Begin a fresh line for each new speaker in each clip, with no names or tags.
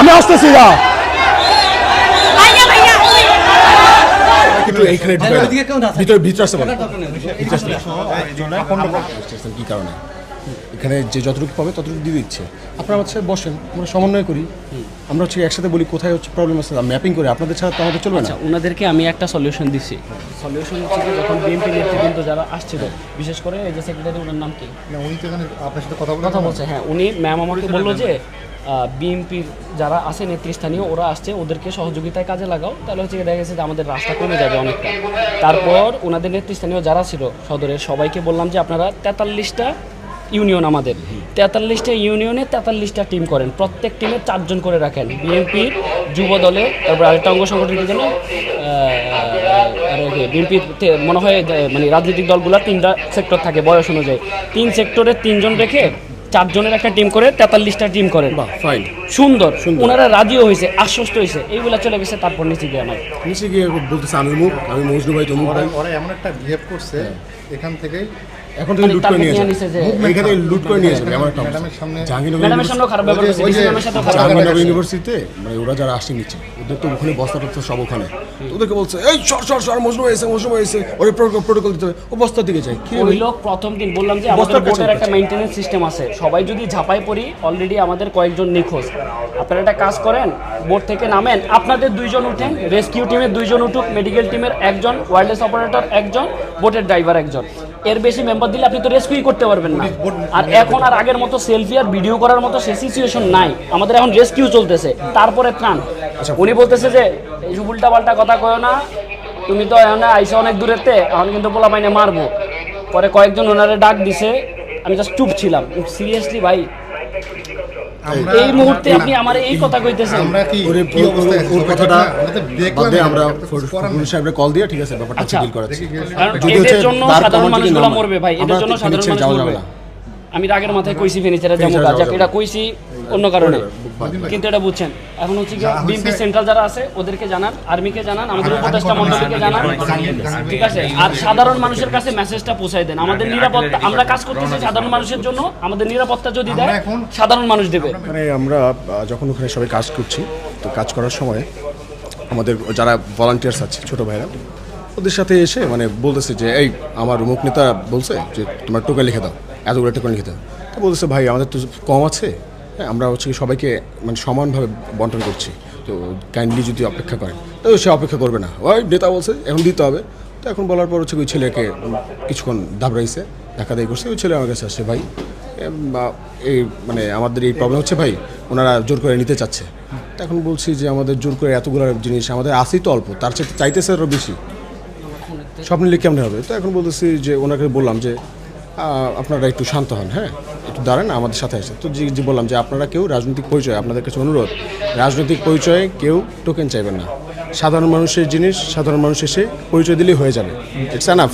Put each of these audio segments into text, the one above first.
আমি আসতেছি না কিন্তু এইখানে ভিতরে ভিতরে আসতে পারে কি কারণে এখানে যে যতটুকু পাবে ততটুকু দিয়ে দিচ্ছে। আপনারা হচ্ছে বসেন, আমরা সমন্বয় করি, আমরা হচ্ছে একসাথে বলি কোথায় হচ্ছে প্রবলেম আছে, ম্যাপিং করে আপনাদের ছাড়া তো আমাদের চলবে না।
ওনাদেরকে আমি একটা সলিউশন দিছি। সলিউশন হচ্ছে যে যখন বিএনপি নেতৃবৃন্দ যারা আসছিল, বিশেষ করে এই যে সেক্রেটারি, ওনার নাম কি,
উনি তো এখানে আপনার সাথে কথা
বলছে, হ্যাঁ উনি ম্যাম আমাকে বললো যে বিএনপির যারা আছে নেতৃস্থানীয় ওরা আসছে, ওদেরকে সহযোগিতায় কাজে লাগাও, তাহলে হচ্ছে দেখা গেছে যে আমাদের রাস্তা কমে যাবে অনেকটা। তারপর ওনাদের নেতৃস্থানীয় যারা ছিল সদরের সবাইকে বললাম যে আপনারা 43টা ইউনিয়ন, আমাদের 43টা ইউনিয়নে 43টা টিম করেন, প্রত্যেক টিমে 4 জন করে রাখেন। বিএনপির যুব দলে, তারপর আরেকটা অঙ্গ সংগঠন যেন বিএনপির মনে হয় মানে রাজনৈতিক দলগুলোর 3টা সেক্টর থাকে বয়স অনুযায়ী, 3 সেক্টরে 3 জন রেখে 4 জনের একটা টিম করে 43টা টিম করেন।
ফাইন,
সুন্দর, ওনারা রাজিও হয়েছে, আশ্বস্ত হয়েছে, এইগুলা চলে গেছে। তারপর নিচে গিয়ে আমার
নিচে গিয়ে বলতেছে আমি মজনু ভাই তমুক ভাই,
ওরা এমন একটা বিহেভ করছে এখান থেকেই
এখন থেকে লুট করে নিয়ে যাবে, এখানে লুট করে নিয়ে যাবে। আমার একটা
ম্যাডামের সামনে
ম্যাডামের সামনে খারাপ ব্যাপার হয়েছে, ম্যাডামের সাথে খারাপ।
জাহাঙ্গীরনগর ইউনিভার্সিটিতে মানে ওরা যারা আসছে নিচ্ছে, ওদের তো ওখানে বস্তা টস্তা সব ওখানে, তো ওদেরকে বলছে এই সর মজনু হয়েছে ওর প্রোটোকল দিতে হবে, ও বস্তার দিকে যায়। কি
ওই লোক প্রথম দিন বললাম যে আমাদের বোটের একটা মেইনটেনেন্স সিস্টেম আছে, সবাই যদি ঝাঁপাই পড়ি, অলরেডি আমাদের কয়েকজন নিখোঁজ, আপনারা একটা কাজ করেন, বোট থেকে নামেন, আপনাদের 2 জন উঠেন, রেস্কিউ টিমের 2 জন উঠুক, মেডিকেল টিমের 1 জন, ওয়্যারলেস অপারেটর 1 জন, বোটের ড্রাইভার 1 জন। এর বেশি মেম্বার দিলে আপনি তো রেস্কিউ করতে পারবেন না। আর এখন আর আগের মতো সেলফি আর ভিডিও করার মতো সে সিচুয়েশন নাই, আমাদের এখন রেস্কিউ চলতেছে, তারপরে ত্রাণ। উনি বলতেছে যে এই উল্টা পাল্টা কথা কয়ো না, তুমি তো এখন আইসা অনেক দূরেতে, এখন কিন্তু পোলা পাইনে মারবো। পরে কয়েকজন ওনারে ডাক দিছে, আমি জাস্ট চুপ ছিলাম। সিরিয়াসলি ভাই, এই মুহূর্তে আপনি আমার এই কথা কইতেছেন?
আমরা কি
ওর কথাটা বাদে আমরা পুলিশ সাহেবকে কল দিয়ে ঠিক আছে ব্যাপারটা ডিল করাচ্ছি।
এদের জন্য সাধারণ মানুষগুলো মরবে ভাই, এদের জন্য সাধারণ মানুষ মরবে। আমি রাগের মাথায় কইছি ফেনিচারে যেমন কাজ, এটা কইছি অন্য কারণে, কিন্তু এটা বুঝছেন। এখন হচ্ছে কি বিএনপি সেন্ট্রাল যারা আছে ওদেরকে জানান, আর্মিকে জানান, আমাদের উপদেষ্টা মণ্ডলীকে জানান, ঠিক আছে? আর সাধারণ মানুষের কাছে মেসেজটা পৌঁছায় দেন। আমাদের নিরাপত্তা, আমরা কাজ করতেছি সাধারণ মানুষের জন্য, আমাদের নিরাপত্তা যদি দেয় সাধারণ মানুষ দেবে।
মানে আমরা যখন ওখানে সবাই কাজ করছি, তো কাজ করার সময় আমাদের যারা ভলান্টিয়ার্স আছে ছোটো ভাইরা, ওদের সাথে এসে মানে বলতেছে যে এই আমার মুখ নেতা বলছে যে তোমার টোকেন লিখে দাও, এতগুলো টোকেন লিখে দাও। তো বলতেছে ভাই আমাদের তো কম আছে, হ্যাঁ আমরা হচ্ছে সবাইকে মানে সমানভাবে বন্টন করছি, তো কাইন্ডলি যদি অপেক্ষা করেন, তো সে অপেক্ষা করবে না, ওই নেতা বলছে এখন দিতে হবে। তো এখন বলার পর হচ্ছে ওই ছেলেকে কিছুক্ষণ দাবড়াইছে, ধাক্কাধাই করছে, ওই ছেলে আমার কাছে আসছে, ভাই এই মানে আমাদের এই প্রবলেম হচ্ছে ভাই, ওনারা জোর করে নিতে চাচ্ছে। তো এখন বলছি যে আমাদের জোর করে এতগুলো জিনিস আমাদের আসেই তো অল্প, তার চেয়ে চাইতেছে আরও বেশি, সব নিলে কেমন হবে? তো এখন বলতেছি যে ওনাকে বললাম যে আপনারা একটু শান্ত হন, হ্যাঁ একটু দাঁড়ান আমাদের সাথে আসে। তো যে বললাম যে আপনারা কেউ রাজনৈতিক পরিচয়, আপনাদের কাছে অনুরোধ, রাজনৈতিক পরিচয়ে কেউ টোকেন চাইবেন না, সাধারণ মানুষের জিনিস সাধারণ মানুষ এসে পরিচয় দিলেই হয়ে যাবে, ইটস এনাফ।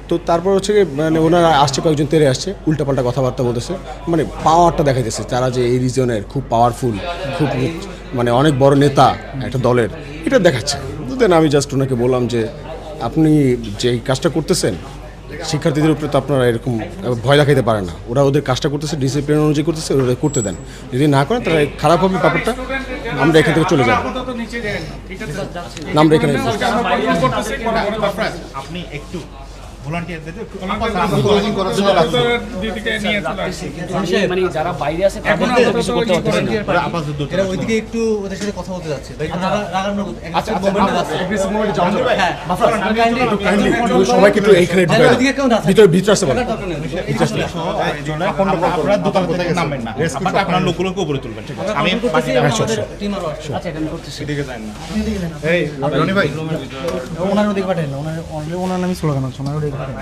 তো তারপর হচ্ছে মানে ওনারা আসছে, কয়েকজন তেরে আসছে, উল্টাপাল্টা কথাবার্তা বলতেছে, মানে পাওয়ারটা দেখাইতেছে তারা যে এই রিজনের খুব পাওয়ারফুল, খুব মানে অনেক বড় নেতা একটা দলের, এটা দেখাচ্ছে। তো দেন আমি জাস্ট ওনাকে বললাম যে আপনি যে কাজটা করতেছেন শিক্ষার্থীদের উপরে তো আপনারা এরকম ভয় দেখাইতে পারেন না, ওরা ওদের কাজটা করতেছে ডিসিপ্লিন অনুযায়ী করতেছে, ওরা করতে দেন, যদি না করেন তাহলে খারাপ হবে ব্যাপারটা, আমরা এখান থেকে চলে যাব। আমরা এখানে
আপনি একটু
মানে যারা বাইরে আছে তাদের কিছু করতে হচ্ছে না।
ওইদিকে একটু ওদের সাথে কথা বলতে যাচ্ছে,
সবাইকে একটু এইখানে ভিতরে ভিতরে আসতে পারেন।
আপনার দোকান থেকে নামবেন না, আপনার লোকগুলোকে উপরে তুলবেন, ঠিক আছে? আমি
আচ্ছা এটা আমি করতেছি।
ওনার ওদিকে পাঠান না, ওনার নামই স্লোগান হচ্ছে, ওনার ওদিকে পাঠান।